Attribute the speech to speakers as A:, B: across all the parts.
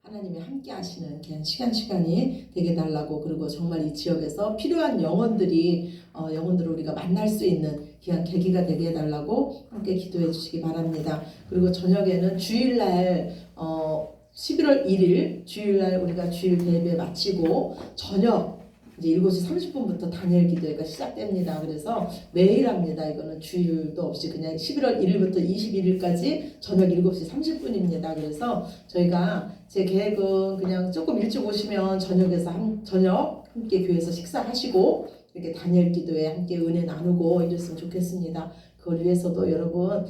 A: 하나님이 함께 하시는 귀한 시간이 되게 달라고, 그리고 정말 이 지역에서 필요한 영혼들을 우리가 만날 수 있는 귀한 계기가 되게 해달라고 함께 기도해 주시기 바랍니다. 그리고 저녁에는 주일날 11월 1일 주일날 우리가 주일 예배 마치고 저녁 이제 7시 30분부터 다니엘 기도회가 시작됩니다. 그래서 매일 합니다. 이거는 주일도 없이 그냥 11월 1일부터 21일까지 저녁 7시 30분입니다. 그래서 저희가 제 계획은 그냥 조금 일찍 오시면 저녁 함께 교회에서 식사하시고 이렇게 다니엘 기도회 함께 은혜 나누고 이랬으면 좋겠습니다. 그걸 위해서도 여러분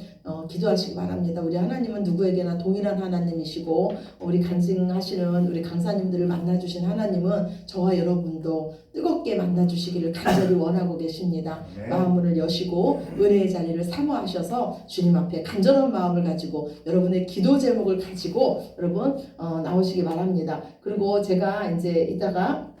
A: 기도하시기 바랍니다. 우리 하나님은 누구에게나 동일한 하나님이시고 우리 간증하시는 우리 강사님들을 만나주신 하나님은 저와 여러분도 뜨겁게 만나주시기를 간절히 원하고 계십니다. 네. 마음문을 여시고 은혜의 자리를 사모하셔서 주님 앞에 간절한 마음을 가지고 여러분의 기도 제목을 가지고 여러분 나오시기 바랍니다. 그리고 제가 이제 이따가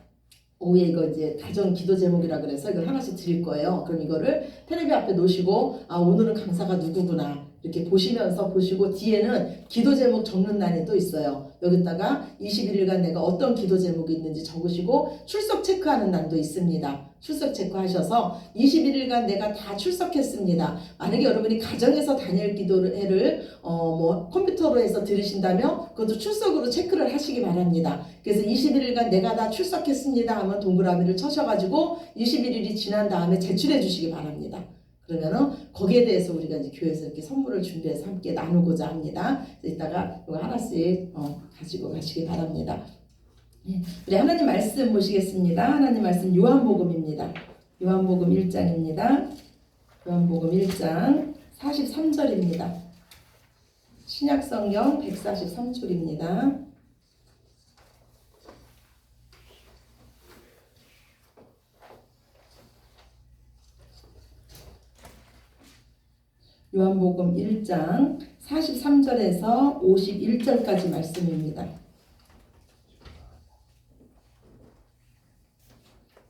A: 오후에 이거 이제 가정 기도 제목이라 그래서 이걸 하나씩 드릴 거예요. 그럼 이거를 텔레비 앞에 놓으시고 오늘은 강사가 누구구나 이렇게 보시고 뒤에는 기도 제목 적는欄이 또 있어요. 여기다가 21일간 내가 어떤 기도 제목이 있는지 적으시고 출석 체크하는欄도 있습니다. 출석 체크하셔서 21일간 내가 다 출석했습니다. 만약에 여러분이 가정에서 다니엘 기도회를 컴퓨터로 해서 들으신다면 그것도 출석으로 체크를 하시기 바랍니다. 그래서 21일간 내가 다 출석했습니다 하면 동그라미를 쳐셔가지고 21일이 지난 다음에 제출해 주시기 바랍니다. 그러면은 거기에 대해서 우리가 이제 교회에서 이렇게 선물을 준비해서 함께 나누고자 합니다. 그래서 이따가 이거 하나씩 가지고 가시기 바랍니다. 우리 하나님 말씀 보시겠습니다. 하나님 말씀 요한복음입니다. 요한복음 1장입니다. 요한복음 1장 43절입니다. 신약성경 143쪽입니다. 요한복음 1장 43절에서 51절까지 말씀입니다.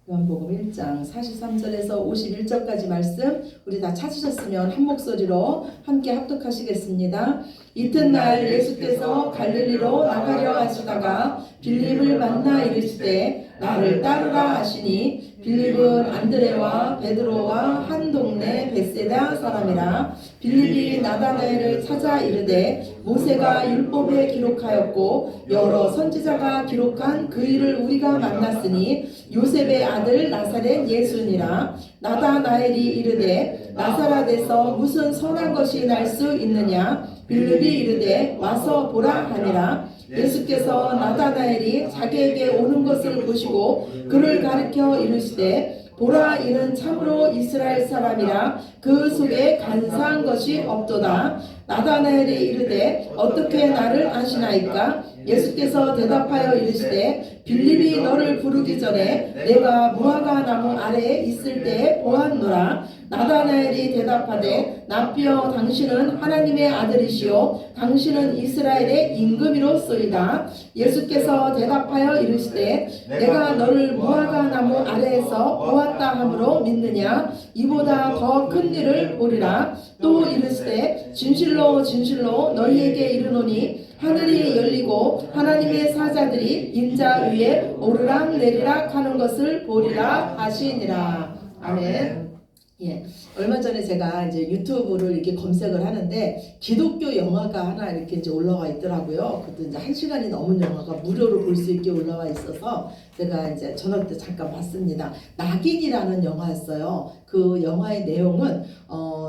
A: 요한복음 1장 43절에서 51절까지 말씀 우리 다 찾으셨으면 한 목소리로 함께 합독하시겠습니다. 이튿날 예수께서 갈릴리로 나가려 하시다가 빌립을 만나 이르시되 나를 따르라 하시니 빌립은 안드레와 베드로와 한 동네 벳세다 사람이라. 빌립이 나다나엘을 찾아 이르되 모세가 율법에 기록하였고 여러 선지자가 기록한 그 일을 우리가 만났으니 요셉의 아들 나사렛 예수니라. 나다나엘이 이르되 나사렛에서 무슨 선한 것이 날 수 있느냐. 빌립이 이르되 와서 보라 하니라. 예수께서 나다나엘이 자기에게 오는 것을 보시고 그를 가리켜 이르시되 보라 이는 참으로 이스라엘 사람이라 그 속에 간사한 것이 없도다. 나다나엘이 이르되 어떻게 나를 아시나이까? 예수께서 대답하여 이르시되 빌립이 너를 부르기 전에 내가 무화과 나무 아래에 있을 때에 보았노라. 나다나엘이 대답하되 나피어 당신은 하나님의 아들이시오 당신은 이스라엘의 임금이로소이다. 예수께서 대답하여 이르시되 내가 너를 무화과 나무 아래에서 보았다 함으로 믿느냐? 이보다 더 큰 일을 보리라. 또 이르시되 진실로 진실로 너희에게 이르노니 하늘이 열리고 하나님의 사자들이 인자 위에 오르락 내리락 하는 것을 보리라 하시니라. 아멘. 얼마 전에 제가 이제 유튜브를 이렇게 검색을 하는데 기독교 영화가 하나 이렇게 이제 올라와 있더라고요. 그것도 이제 1시간이 넘은 영화가 무료로 볼 수 있게 올라와 있어서 제가 이제 저녁 때 잠깐 봤습니다. 낙인이라는 영화였어요. 그 영화의 내용은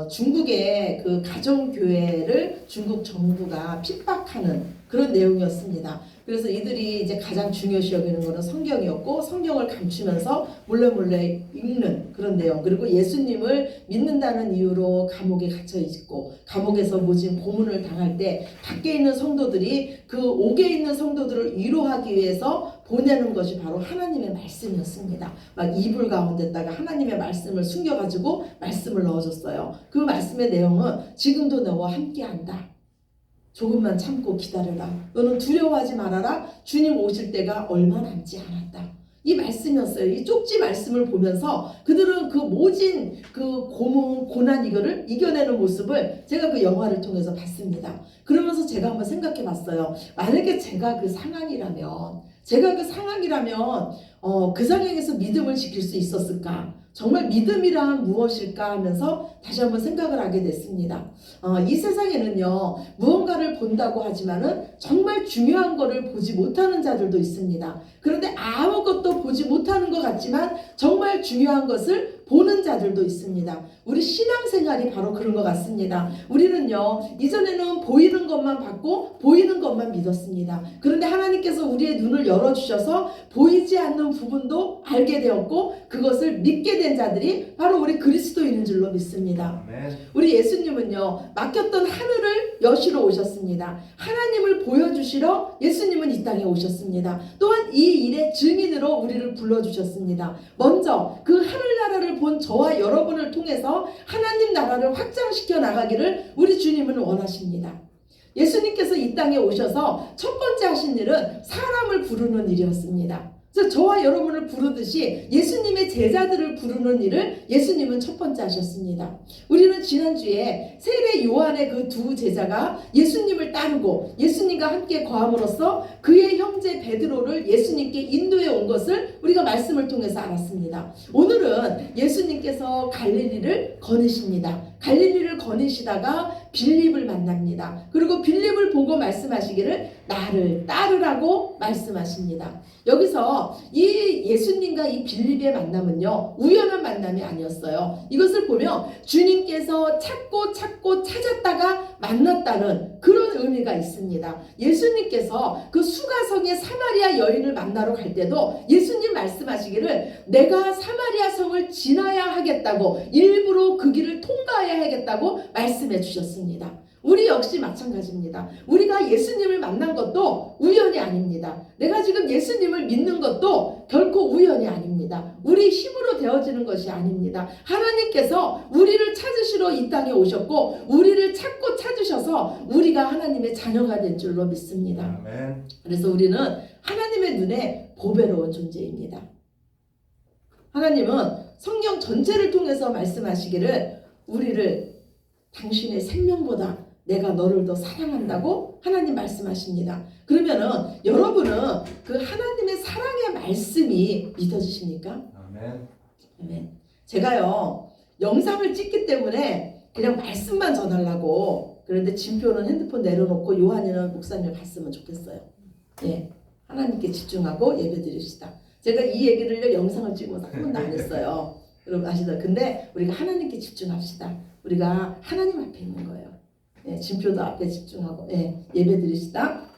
A: 중국의 그 가정교회를 중국 정부가 핍박하는 그런 내용이었습니다. 그래서 이들이 이제 가장 중요시 여기는 것은 성경이었고 성경을 감추면서 몰래 읽는 그런 내용, 그리고 예수님을 믿는다는 이유로 감옥에 갇혀 있고 감옥에서 모진 고문을 당할 때 밖에 있는 성도들이 그 옥에 있는 성도들을 위로하기 위해서 보내는 것이 바로 하나님의 말씀이었습니다. 막 이불 가운데다가 하나님의 말씀을 숨겨가지고 말씀을 넣어줬어요. 그 말씀의 내용은 지금도 너와 함께한다. 조금만 참고 기다려라. 너는 두려워하지 말아라. 주님 오실 때가 얼마 남지 않았다. 이 말씀이었어요. 이 쪽지 말씀을 보면서 그들은 그 모진 그 고문, 고난 이거를 이겨내는 모습을 제가 그 영화를 통해서 봤습니다. 그러면서 제가 한번 생각해 봤어요. 만약에 제가 그 상황이라면 그 상황에서 믿음을 지킬 수 있었을까? 정말 믿음이란 무엇일까 하면서 다시 한번 생각을 하게 됐습니다. 이 세상에는요, 무언가를 본다고 하지만은 정말 중요한 거를 보지 못하는 자들도 있습니다. 그런데 아무것도 보지 못하는 것 같지만 정말 중요한 것을 보는 자들도 있습니다. 우리 신앙생활이 바로 그런 것 같습니다. 우리는요, 이전에는 보이는 것만 받고 보이는 것만 믿었습니다. 그런데 하나님께서 우리의 눈을 열어주셔서 보이지 않는 부분도 알게 되었고 그것을 믿게 된 자들이 바로 우리 그리스도인인 줄로 믿습니다. 아멘. 우리 예수님은요, 맡겼던 하늘을 여시러 오셨습니다. 하나님을 보여주시러 예수님은 이 땅에 오셨습니다. 또한 이 일의 증인으로 우리를 불러주셨습니다. 먼저 그 하늘나라를 본 저와 여러분을 통해서 하나님 나라를 확장시켜 나가기를 우리 주님은 원하십니다. 예수님께서 이 땅에 오셔서 첫 번째 하신 일은 사람을 부르는 일이었습니다. 그래서 저와 여러분을 부르듯이 예수님의 제자들을 부르는 일을 예수님은 첫 번째 하셨습니다. 우리는 지난주에 세례 요한의 그 두 제자가 예수님을 따르고 예수님과 함께 거함으로써 그의 형제 베드로를 예수님께 인도해 온 것을 우리가 말씀을 통해서 알았습니다. 오늘은 예수님께서 갈릴리를 거니십니다. 갈릴리를 거니시다가 빌립을 만납니다. 그리고 빌립을 보고 말씀하시기를 나를 따르라고 말씀하십니다. 여기서 이 예수님과 이 빌립의 만남은요, 우연한 만남이 아니었어요. 이것을 보면 주님께서 찾고 찾았다가 만났다는 그런 의미가 있습니다. 예수님께서 그 수가성의 사마리아 여인을 만나러 갈 때도 예수님 말씀하시기를 내가 사마리아 성을 지나야 하겠다고, 일부러 그 길을 통과해야 하겠다고 말씀해 주셨습니다. 우리 역시 마찬가지입니다. 우리가 예수님을 만난 것도 우연이 아닙니다. 내가 지금 예수님을 믿는 것도 결코 우연이 아닙니다. 우리 힘으로 되어지는 것이 아닙니다. 하나님께서 우리를 찾으시러 이 땅에 오셨고 우리를 찾고 찾으셔서 우리가 하나님의 자녀가 된 줄로 믿습니다. 아멘. 그래서 우리는 하나님의 눈에 보배로운 존재입니다. 하나님은 성경 전체를 통해서 말씀하시기를 우리를 당신의 생명보다 내가 너를 더 사랑한다고 하나님 말씀하십니다. 그러면은 여러분은 그 하나님의 사랑의 말씀이 믿어지십니까? 아멘. 아멘. 제가요, 영상을 찍기 때문에 그냥 말씀만 전하려고, 그런데 진표는 핸드폰 내려놓고 요한이는 목사님 갔으면 좋겠어요. 예, 하나님께 집중하고 예배 드립시다. 제가 이 얘기를 영상을 찍으면서 한 번도 안 했어요. 여러분 아시죠? 근데 우리가 하나님께 집중합시다. 우리가 하나님 앞에 있는 거예요. 예, 진표도 앞에 집중하고 예배 드립시다.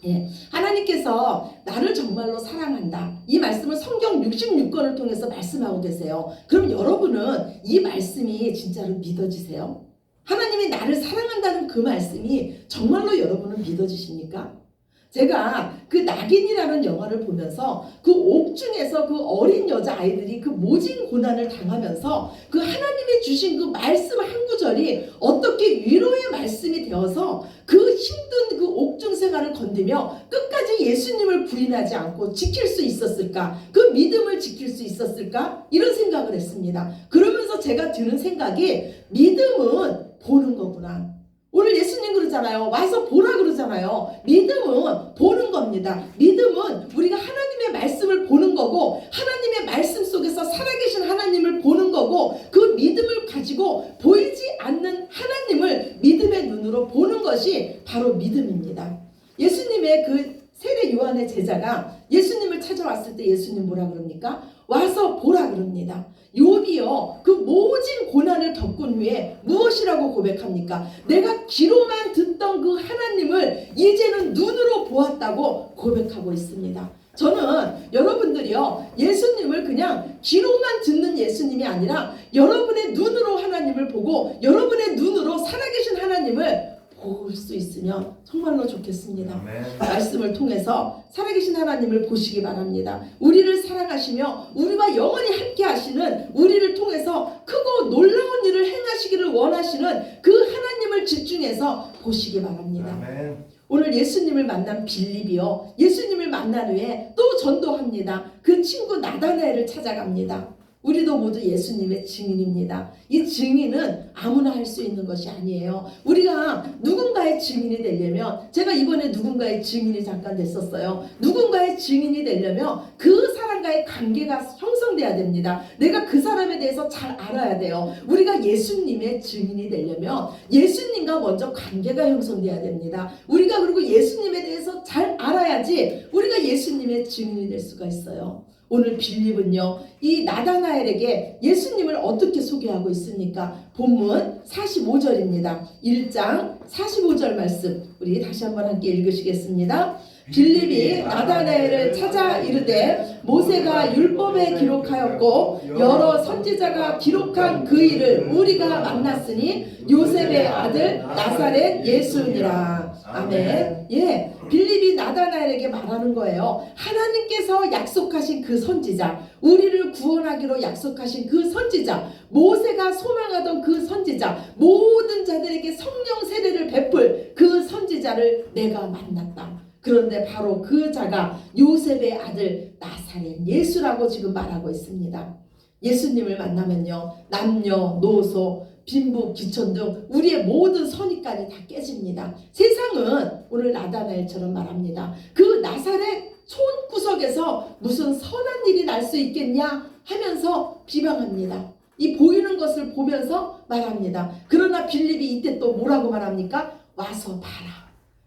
A: 예, 하나님께서 나를 정말로 사랑한다. 이 말씀을 성경 66권을 통해서 말씀하고 계세요. 그럼 여러분은 이 말씀이 진짜로 믿어지세요? 하나님이 나를 사랑한다는 그 말씀이 정말로 여러분은 믿어지십니까? 제가 그 낙인이라는 영화를 보면서 그 옥중에서 그 어린 여자아이들이 그 모진 고난을 당하면서 그 하나님이 주신 그 말씀 한 구절이 어떻게 위로의 말씀이 되어서 그 힘든 그 옥중 생활을 건디며 끝까지 예수님을 부인하지 않고 지킬 수 있었을까? 그 믿음을 지킬 수 있었을까? 이런 생각을 했습니다. 그러면서 제가 드는 생각이 믿음은 보는 거구나. 오늘 예수님 그러잖아요. 와서 보라 그러잖아요. 믿음은 보는 겁니다. 믿음은 우리가 하나님의 말씀을 보는 거고 하나님의 말씀 속에서 살아계신 하나님을 보는 거고 그 믿음을 가지고 보이지 않는 하나님을 믿음의 눈으로 보는 것이 바로 믿음입니다. 예수님의 그 세례 요한의 제자가 예수님을 찾아왔을 때 예수님 뭐라 그럽니까? 와서 보라 그럽니다. 욥이요, 그 모진 고난을 겪은 후에 무엇이라고 고백합니까? 내가 귀로만 듣던 그 하나님을 이제는 눈으로 보았다고 고백하고 있습니다. 저는 여러분들이요, 예수님을 그냥 귀로만 듣는 예수님이 아니라 여러분의 눈으로 하나님을 보고 여러분의 눈으로 살아계신 하나님을 볼 수 있으면 정말로 좋겠습니다. 아멘. 말씀을 통해서 살아계신 하나님을 보시기 바랍니다. 우리를 사랑하시며 우리와 영원히 함께 하시는, 우리를 통해서 크고 놀라운 일을 행하시기를 원하시는 그 하나님을 집중해서 보시기 바랍니다. 아멘. 오늘 예수님을 만난 빌립이요, 예수님을 만난 후에 또 전도합니다. 그 친구 나다나엘을 찾아갑니다. 우리도 모두 예수님의 증인입니다. 이 증인은 아무나 할 수 있는 것이 아니에요. 우리가 누군가의 증인이 되려면, 제가 이번에 누군가의 증인이 잠깐 됐었어요. 누군가의 증인이 되려면 그 사람과의 관계가 형성돼야 됩니다. 내가 그 사람에 대해서 잘 알아야 돼요. 우리가 예수님의 증인이 되려면 예수님과 먼저 관계가 형성돼야 됩니다. 우리가 그리고 예수님에 대해서 잘 알아야지 우리가 예수님의 증인이 될 수가 있어요. 오늘 빌립은요, 이 나다나엘에게 예수님을 어떻게 소개하고 있습니까? 본문 45절입니다. 1장 45절 말씀 우리 다시 한번 함께 읽으시겠습니다. 빌립이 나다나엘을 찾아 이르되 모세가 율법에 기록하였고 여러 선지자가 기록한 그 일을 우리가 만났으니 요셉의 아들 나사렛 예수니라. 아멘. 예, 빌립이 나다나엘에게 말하는 거예요. 하나님께서 약속하신 그 선지자, 우리를 구원하기로 약속하신 그 선지자, 모세가 소망하던 그 선지자, 모든 자들에게 성령 세례를 베풀 그 선지자를 내가 만났다. 그런데 바로 그 자가 요셉의 아들 나사렛 예수라고 지금 말하고 있습니다. 예수님을 만나면요, 남녀노소 빈부 귀천 등 우리의 모든 선입관이 다 깨집니다. 세상은 오늘 나다나엘처럼 말합니다. 그 나사렛 손구석에서 무슨 선한 일이 날 수 있겠냐 하면서 비방합니다. 이 보이는 것을 보면서 말합니다. 그러나 빌립이 이때 또 뭐라고 말합니까? 와서 봐라.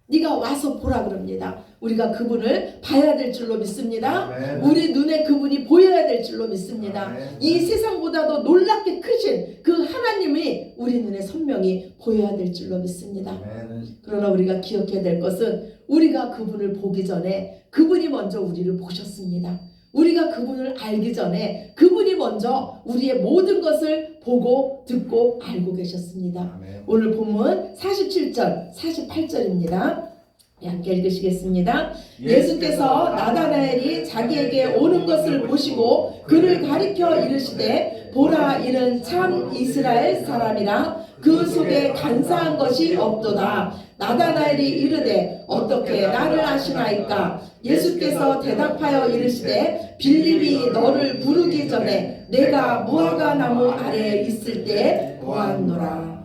A: 네가 와서 보라 그럽니다. 우리가 그분을 봐야 될 줄로 믿습니다. 아멘. 우리 눈에 그분이 보여야 될 줄로 믿습니다. 아멘. 이 세상보다도 놀랍게 크신 그 하나님이 우리 눈에 선명히 보여야 될 줄로 믿습니다. 아멘. 그러나 우리가 기억해야 될 것은 우리가 그분을 보기 전에 그분이 먼저 우리를 보셨습니다. 우리가 그분을 알기 전에 그분이 먼저 우리의 모든 것을 보고 듣고 알고 계셨습니다. 아멘. 오늘 본문 47절 48절입니다. 함께 읽으시겠습니다. 예수께서 나다나엘이 자기에게 오는 것을 보시고 그를 가리켜 이르시되 보라, 이는 참 이스라엘 사람이라 그 속에 간사한 것이 없도다. 나다나엘이 이르되 어떻게 나를 아시나이까? 예수께서 대답하여 이르시되 빌립이 너를 부르기 전에 내가 무화과 나무 아래에 있을 때 보았노라.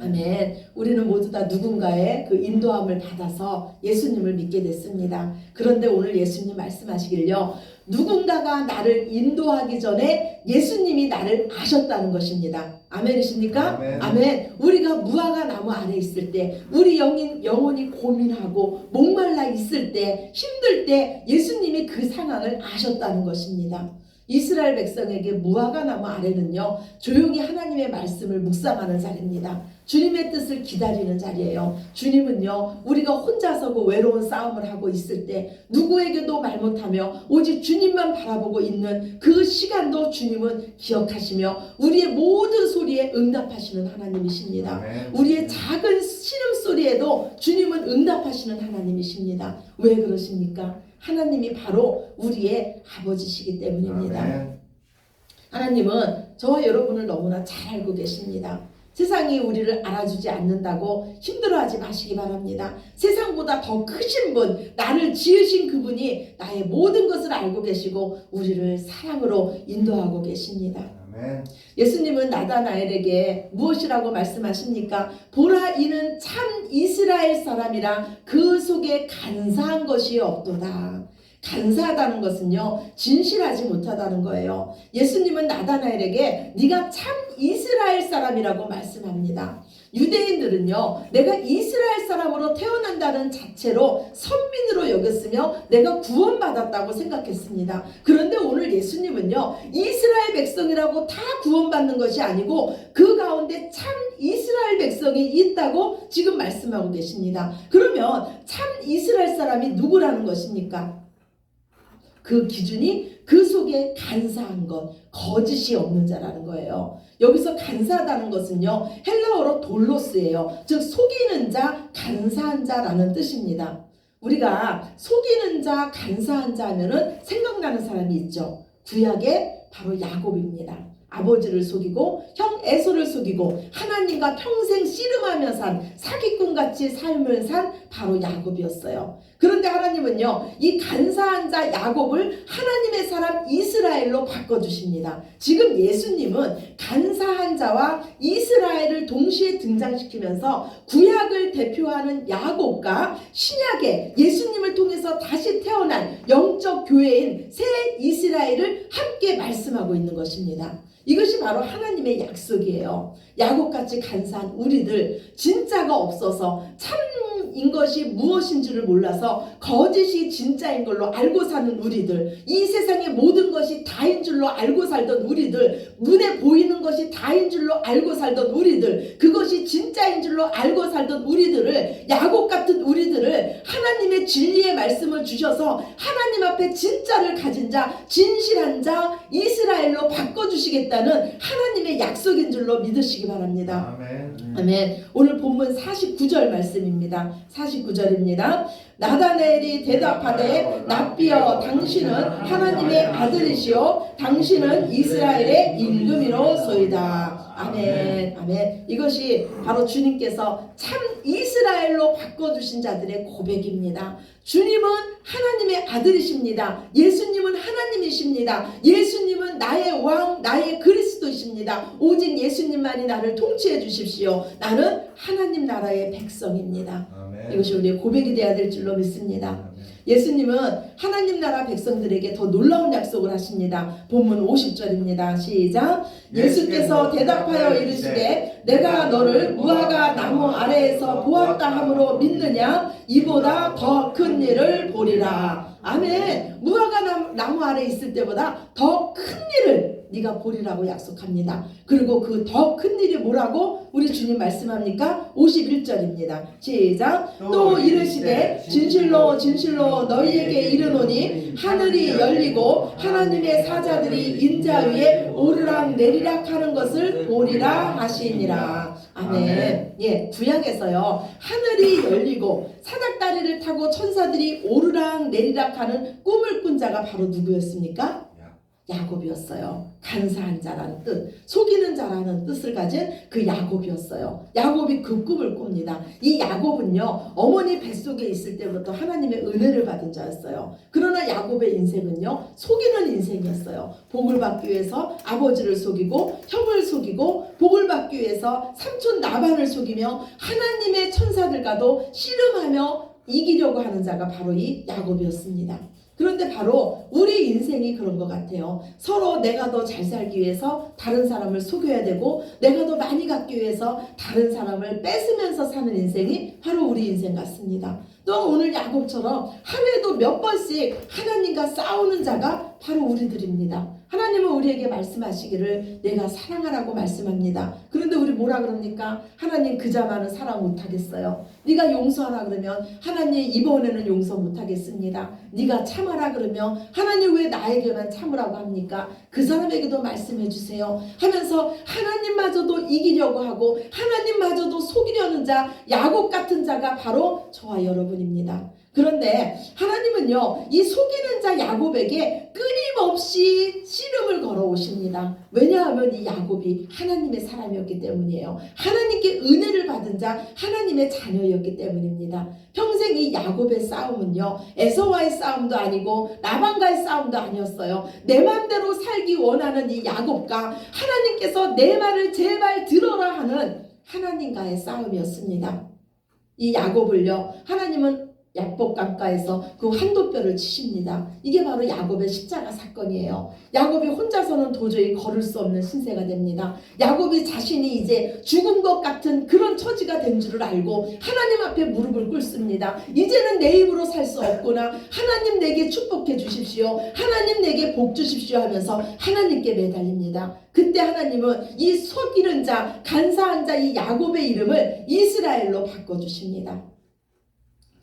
A: 아멘. 우리는 모두 다 누군가의 그 인도함을 받아서 예수님을 믿게 됐습니다. 그런데 오늘 예수님 말씀하시길요, 누군가가 나를 인도하기 전에 예수님이 나를 아셨다는 것입니다. 아멘이십니까? 아멘. 아멘. 우리가 무화과 나무 아래 있을 때, 우리 영혼이 고민하고 목말라 있을 때, 힘들 때 예수님이 그 상황을 아셨다는 것입니다. 이스라엘 백성에게 무화과 나무 아래는요, 조용히 하나님의 말씀을 묵상하는 자리입니다. 주님의 뜻을 기다리는 자리예요. 주님은요, 우리가 혼자서고 외로운 싸움을 하고 있을 때 누구에게도 말 못하며 오직 주님만 바라보고 있는 그 시간도 주님은 기억하시며 우리의 모든 소리에 응답하시는 하나님이십니다. 아멘. 우리의 작은 신음소리에도 주님은 응답하시는 하나님이십니다. 왜 그러십니까? 하나님이 바로 우리의 아버지시기 때문입니다. 아멘. 하나님은 저와 여러분을 너무나 잘 알고 계십니다. 세상이 우리를 알아주지 않는다고 힘들어하지 마시기 바랍니다. 세상보다 더 크신 분, 나를 지으신 그분이 나의 모든 것을 알고 계시고 우리를 사랑으로 인도하고 계십니다. 아멘. 예수님은 나다나엘에게 무엇이라고 말씀하십니까? 보라, 이는 참 이스라엘 사람이라 그 속에 간사한 것이 없도다. 간사하다는 것은요, 진실하지 못하다는 거예요. 예수님은 나다나엘에게 네가 참 이스라엘 사람이라고 말씀합니다. 유대인들은요, 내가 이스라엘 사람으로 태어난다는 자체로 선민으로 여겼으며 내가 구원받았다고 생각했습니다. 그런데 오늘 예수님은요, 이스라엘 백성이라고 다 구원받는 것이 아니고 그 가운데 참 이스라엘 백성이 있다고 지금 말씀하고 계십니다. 그러면 참 이스라엘 사람이 누구라는 것입니까? 그 기준이 그 속에 간사한 것, 거짓이 없는 자라는 거예요. 여기서 간사하다는 것은요, 헬라어로 돌로스예요. 즉 속이는 자, 간사한 자라는 뜻입니다. 우리가 속이는 자, 간사한 자 하면은 생각나는 사람이 있죠. 구약의 바로 야곱입니다. 아버지를 속이고 형 에서를 속이고 하나님과 평생 씨름하며 산 사기꾼같이 삶을 산 바로 야곱이었어요. 그런데 하나님은요, 이 간사한 자 야곱을 하나님의 사람 이스라엘로 바꿔주십니다. 지금 예수님은 간사한 자와 이스라엘을 동시에 등장시키면서 구약을 대표하는 야곱과 신약의 예수님을 통해서 다시 태어난 영적 교회인 새 이스라엘을 함께 말씀하고 있는 것입니다. 이것이 바로 하나님의 약속이에요. 야곱같이 간사한 우리들, 진짜가 없어서 참인 것이 무엇인 줄을 몰라서 거짓이 진짜인 걸로 알고 사는 우리들, 이 세상의 모든 것이 다인 줄로 알고 살던 우리들, 눈에 보이는 것이 다인 줄로 알고 살던 우리들, 그것이 진짜인 줄로 알고 살던 우리들을, 야곱 같은 우리들을 하나님의 진리의 말씀을 주셔서 하나님 앞에 진짜를 가진 자, 진실한 자 이스라엘로 바꿔주시겠다는 하나님의 약속인 줄로 믿으시기 바랍니다.
B: 아멘.
A: 아멘. 오늘 본문 49절 말씀입니다. 49절입니다. 나다나엘이 대답하되 납비여 당신은 하나님의 아들이시오 당신은 이스라엘의 임금이로소이다. 아멘. 아멘. 이것이 바로 주님께서 참 이스라엘로 바꿔주신 자들의 고백입니다. 주님은 하나님의 아들이십니다. 예수님은 하나님이십니다. 예수님은 나의 왕, 나의 그리스도이십니다. 오직 예수님만이 나를 통치해 주십시오. 나는 하나님 나라의 백성입니다.
B: 아멘.
A: 이것이 우리의 고백이 되어야 될 줄로 믿습니다.
B: 아멘.
A: 예수님은 하나님 나라 백성들에게 더 놀라운 약속을 하십니다. 본문 50절입니다. 시작. 예수께서 대답하여 이르시되 내가 너를 무화과 나무 아래에서 보았다 함으로 믿느냐? 이보다 더 큰 일을 보리라. 아멘. 무화과 나무 아래 있을 때보다 더 큰 일을 네가 보리라고 약속합니다. 그리고 그 더 큰 일이 뭐라고 우리 주님 말씀합니까? 51절입니다. 시작. 또 이르시되 진실로 진실로 너희에게 이르노니 하늘이 열리고 하나님의 사자들이 인자 위에 오르락 내리락 하는 것을 보리라 하시니라. 아멘. 예, 구약에서요 하늘이 열리고 사닥다리를 타고 천사들이 오르락 내리락 하는 꿈을 꾼 자가 바로 누구였습니까? 야곱이었어요. 간사한 자라는 뜻, 속이는 자라는 뜻을 가진 그 야곱이었어요. 야곱이 그 꿈을 꿉니다. 이 야곱은요 어머니 뱃속에 있을 때부터 하나님의 은혜를 받은 자였어요. 그러나 야곱의 인생은요 속이는 인생이었어요. 복을 받기 위해서 아버지를 속이고 형을 속이고 복을 받기 위해서 삼촌 라반을 속이며 하나님의 천사들과도 씨름하며 이기려고 하는 자가 바로 이 야곱이었습니다. 그런데 바로 우리 인생이 그런 것 같아요. 서로 내가 더 잘 살기 위해서 다른 사람을 속여야 되고 내가 더 많이 갖기 위해서 다른 사람을 뺏으면서 사는 인생이 바로 우리 인생 같습니다. 또 오늘 야곱처럼 하루에도 몇 번씩 하나님과 싸우는 자가 바로 우리들입니다. 하나님은 우리에게 말씀하시기를 내가 사랑하라고 말씀합니다. 그런데 우리 뭐라 그럽니까? 하나님 그자만은 사랑 못하겠어요. 네가 용서하라 그러면 하나님 이번에는 용서 못하겠습니다. 네가 참아라 그러면 하나님 왜 나에게만 참으라고 합니까? 그 사람에게도 말씀해 주세요 하면서 하나님마저도 이기려고 하고 하나님마저도 속이려는 자, 야곱 같은 자가 바로 저와 여러분입니다. 그런데 하나님은요 이 속이는 자 야곱에게 끊임없이 씨름을 걸어오십니다. 왜냐하면 이 야곱이 하나님의 사람이었기 때문이에요. 하나님께 은혜를 받은 자, 하나님의 자녀였기 때문입니다. 평생 이 야곱의 싸움은요 에서와의 싸움도 아니고 라반과의 싸움도 아니었어요. 내 맘대로 살기 원하는 이 야곱과 하나님께서 내 말을 제발 들어라 하는 하나님과의 싸움이었습니다. 이 야곱을요 하나님은 야복 강가에서 그 환도뼈를 치십니다. 이게 바로 야곱의 십자가 사건이에요. 야곱이 혼자서는 도저히 걸을 수 없는 신세가 됩니다. 야곱이 자신이 이제 죽은 것 같은 그런 처지가 된 줄을 알고 하나님 앞에 무릎을 꿇습니다. 이제는 내 입으로 살 수 없구나. 하나님 내게 축복해 주십시오. 하나님 내게 복 주십시오 하면서 하나님께 매달립니다. 그때 하나님은 이 속이는 자, 간사한 자 이 야곱의 이름을 이스라엘로 바꿔주십니다.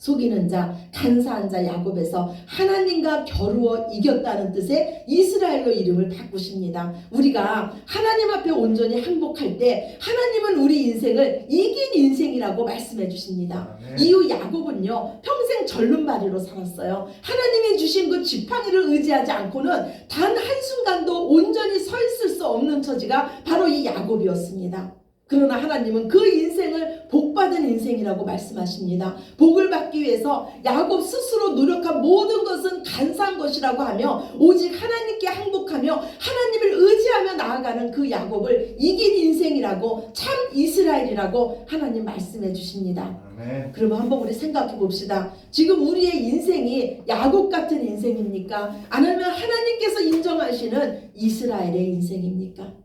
A: 속이는 자, 간사한 자 야곱에서 하나님과 겨루어 이겼다는 뜻의 이스라엘로 이름을 바꾸십니다. 우리가 하나님 앞에 온전히 항복할 때 하나님은 우리 인생을 이긴 인생이라고 말씀해 주십니다. 이후 야곱은요 평생 절름발이로 살았어요. 하나님이 주신 그 지팡이를 의지하지 않고는 단 한순간도 온전히 서 있을 수 없는 처지가 바로 이 야곱이었습니다. 그러나 하나님은 그 인생을 복받은 인생이라고 말씀하십니다. 복을 받기 위해서 야곱 스스로 노력한 모든 것은 간사한 것이라고 하며 오직 하나님께 항복하며 하나님을 의지하며 나아가는 그 야곱을 이긴 인생이라고 참 이스라엘이라고 하나님 말씀해 주십니다. 아멘. 그러면 한번 우리 생각해 봅시다. 지금 우리의 인생이 야곱 같은 인생입니까? 아니면 하나님께서 인정하시는 이스라엘의 인생입니까?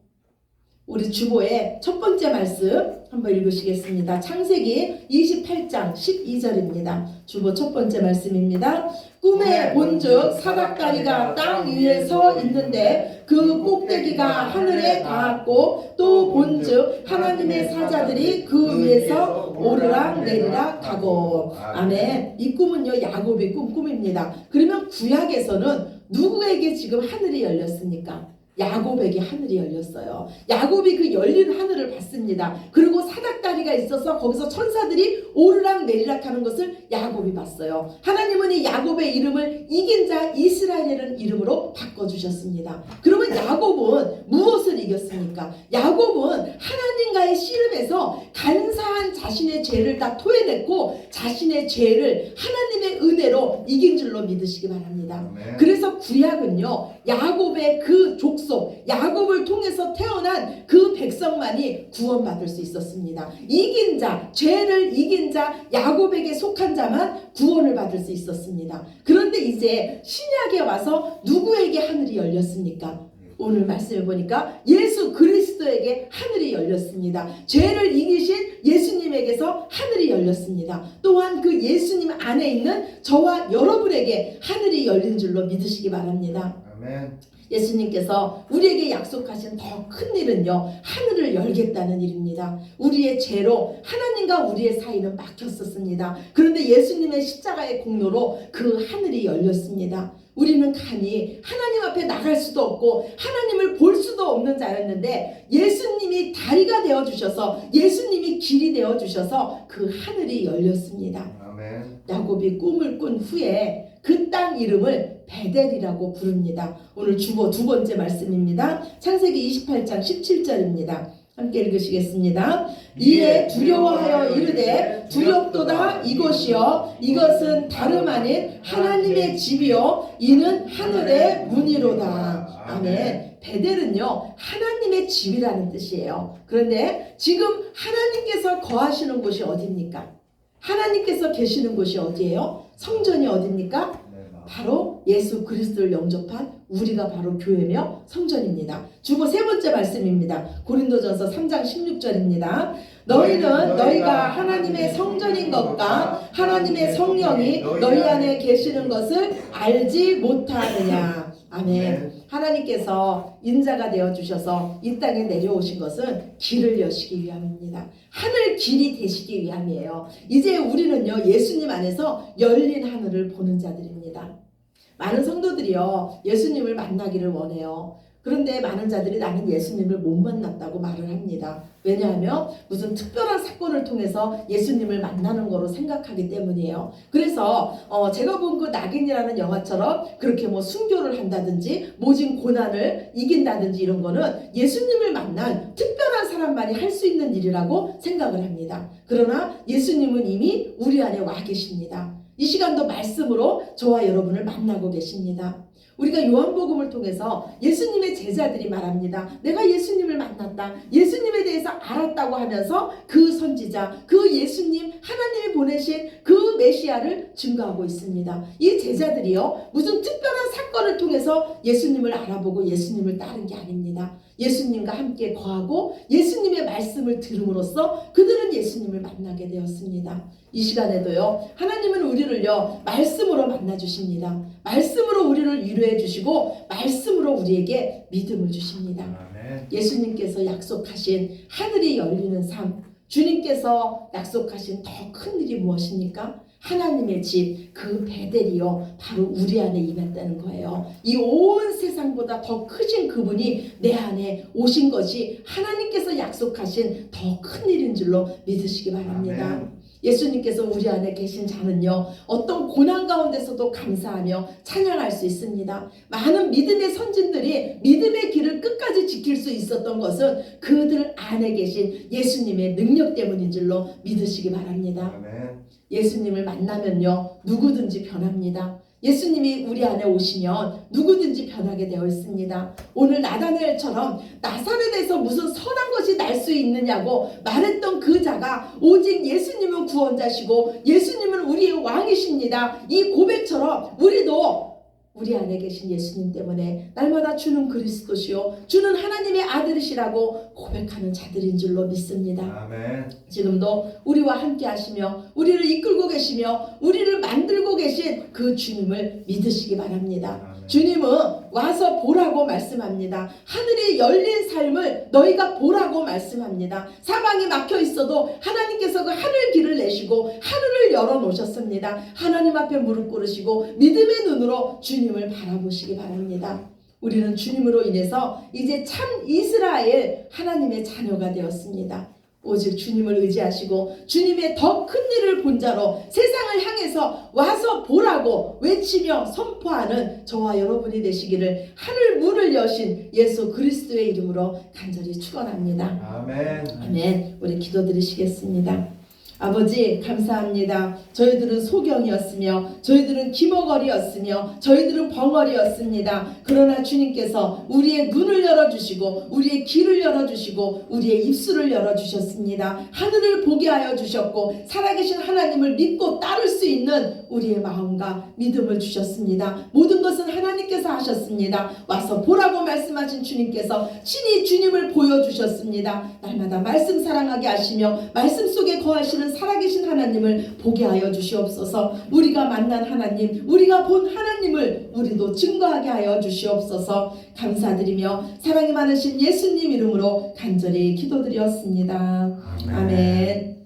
A: 우리 주보의 첫 번째 말씀 한번 읽으시겠습니다. 창세기 28장 12절입니다. 주보 첫 번째 말씀입니다. 꿈에 본즉 사닥다리가 땅 위에 서 있는데 그 꼭대기가 하늘에 닿았고 또 본즉 하나님의 사자들이 그 위에서 오르락 내리락 하고. 아멘. 이 꿈은요 야곱의 꿈입니다. 그러면 구약에서는 누구에게 지금 하늘이 열렸습니까? 야곱에게 하늘이 열렸어요. 야곱이 그 열린 하늘을 봤습니다. 그리고 사닥다리가 있어서 거기서 천사들이 오르락 내리락 하는 것을 야곱이 봤어요. 하나님은 이 야곱의 이름을 이긴 자 이스라엘이라는 이름으로 바꿔주셨습니다. 그러면 야곱은 무엇을 이겼습니까? 야곱은 하나님과의 씨름에서 간사한 자신의 죄를 다 토해냈고 자신의 죄를 하나님의 은혜로 이긴 줄로 믿으시기 바랍니다. 그래서 구약은요 야곱의 그 족속 야곱을 통해서 태어난 그 백성만이 구원받을 수 있었습니다. 이긴 자, 죄를 이긴 자, 야곱에게 속한 자만 구원을 받을 수 있었습니다. 그런데 이제 신약에 와서 누구에게 하늘이 열렸습니까? 오늘 말씀을 보니까 예수 그리스도에게 하늘이 열렸습니다. 죄를 이기신 예수님에게서 하늘이 열렸습니다. 또한 그 예수님 안에 있는 저와 여러분에게 하늘이 열린 줄로 믿으시기 바랍니다. 아멘. 예수님께서 우리에게 약속하신 더 큰 일은요 하늘을 열겠다는 일입니다. 우리의 죄로 하나님과 우리의 사이는 막혔었습니다. 그런데 예수님의 십자가의 공로로 그 하늘이 열렸습니다. 우리는 간이 하나님 앞에 나갈 수도 없고 하나님을 볼 수도 없는 자였는데 예수님이 다리가 되어주셔서 예수님이 길이 되어주셔서 그 하늘이 열렸습니다. 아멘. 야곱이 꿈을 꾼 후에 그 땅 이름을 베델이라고 부릅니다. 오늘 주보 두 번째 말씀입니다. 창세기 28장 17절입니다. 함께 읽으시겠습니다. 이에 두려워하여 이르되 두렵도다 이것이여 이것은 다름 아닌 하나님의 집이요 이는 하늘의 문이로다. 아멘. 베델은요 하나님의 집이라는 뜻이에요. 그런데 지금 하나님께서 거하시는 곳이 어디입니까? 하나님께서 계시는 곳이 어디예요? 성전이 어디입니까? 바로 예수 그리스도를 영접한 우리가 바로 교회며 성전입니다. 주보 세 번째 말씀입니다. 고린도전서 3장 16절입니다. 너희는 너희가 하나님의 성전인 것과 하나님의 성령이 너희 안에 계시는 것을 알지 못하느냐. 아멘. 하나님께서 인자가 되어주셔서 이 땅에 내려오신 것은 길을 여시기 위함입니다. 하늘 길이 되시기 위함이에요. 이제 우리는요 예수님 안에서 열린 하늘을 보는 자들입니다. 많은 성도들이요 예수님을 만나기를 원해요. 그런데 많은 자들이 나는 예수님을 못 만났다고 말을 합니다. 왜냐하면 무슨 특별한 사건을 통해서 예수님을 만나는 거로 생각하기 때문이에요. 그래서 제가 본 그 낙인이라는 영화처럼 그렇게 뭐 순교를 한다든지 모진 고난을 이긴다든지 이런 거는 예수님을 만난 특별한 사람만이 할 수 있는 일이라고 생각을 합니다. 그러나 예수님은 이미 우리 안에 와 계십니다. 이 시간도 말씀으로 저와 여러분을 만나고 계십니다. 우리가 요한복음을 통해서 예수님의 제자들이 말합니다. 내가 예수님을 만났다. 예수님에 대해서 알았다고 하면서 그 선지자, 그 예수님, 하나님이 보내신 그 메시아를 증거하고 있습니다. 이 제자들이요 무슨 특별한 사건을 통해서 예수님을 알아보고 예수님을 따른 게 아닙니다. 예수님과 함께 거하고 예수님의 말씀을 들음으로써 그들은 예수님을 만나게 되었습니다. 이 시간에도요 하나님은 우리를요 말씀으로 만나주십니다. 말씀으로 우리를 위로해 주시고 말씀으로 우리에게 믿음을 주십니다. 아멘. 예수님께서 약속하신 하늘이 열리는 삶, 주님께서 약속하신 더 큰 일이 무엇입니까? 하나님의 집, 그 베델이요 바로 우리 안에 임했다는 거예요. 이 온 세상보다 더 크신 그분이 내 안에 오신 것이 하나님께서 약속하신 더 큰 일인 줄로 믿으시기 바랍니다.
B: 아멘.
A: 예수님께서 우리 안에 계신 자는요 어떤 고난 가운데서도 감사하며 찬양할 수 있습니다. 많은 믿음의 선진들이 믿음의 길을 끝까지 지킬 수 있었던 것은 그들 안에 계신 예수님의 능력 때문인 줄로 믿으시기 바랍니다.
B: 아멘.
A: 예수님을 만나면요 누구든지 변합니다. 예수님이 우리 안에 오시면 누구든지 변하게 되어 있습니다. 오늘 나다나엘처럼 나사렛에서 무슨 선한 것이 날 수 있느냐고 말했던 그 자가 오직 예수님은 구원자시고 예수님은 우리의 왕이십니다. 이 고백처럼 우리도 우리 안에 계신 예수님 때문에 날마다 주는 그리스도시요 주는 하나님의 아들이시라고 고백하는 자들인 줄로 믿습니다.
B: 아멘.
A: 지금도 우리와 함께 하시며 우리를 이끌고 계시며 우리를 만들고 계신 그 주님을 믿으시기 바랍니다.
B: 아멘.
A: 주님은 와서 보라고 말씀합니다. 하늘이 열린 삶을 너희가 보라고 말씀합니다. 사방이 막혀 있어도 하나님께서 그 하늘 길을 내시고 하늘을 열어놓으셨습니다. 하나님 앞에 무릎 꿇으시고 믿음의 눈으로 주님을 바라보시기 바랍니다. 우리는 주님으로 인해서 이제 참 이스라엘 하나님의 자녀가 되었습니다. 오직 주님을 의지하시고 주님의 더 큰 일을 본 자로 세상을 향해서 와서 보라고 외치며 선포하는 저와 여러분이 되시기를 하늘 문을 여신 예수 그리스도의 이름으로 간절히 축원합니다.
B: 아멘.
A: 아멘. 우리 기도드리시겠습니다. 아버지 감사합니다. 저희들은 소경이었으며 저희들은 기머거리였으며 저희들은 벙어리였습니다. 그러나 주님께서 우리의 눈을 열어주시고 우리의 귀를 열어주시고 우리의 입술을 열어주셨습니다. 하늘을 보게 하여 주셨고 살아계신 하나님을 믿고 따를 수 있는 우리의 마음과 믿음을 주셨습니다. 모든 것은 하나님께서 하셨습니다. 와서 보라고 말씀하신 주님께서 친히 주님을 보여주셨습니다. 날마다 말씀 사랑하게 하시며 말씀 속에 거하시는 살아계신 하나님을 보게 하여 주시옵소서. 우리가 만난 하나님, 우리가 본 하나님을 우리도 증거하게 하여 주시옵소서. 감사드리며 사랑이 많으신 예수님 이름으로 간절히 기도드렸습니다. 아멘.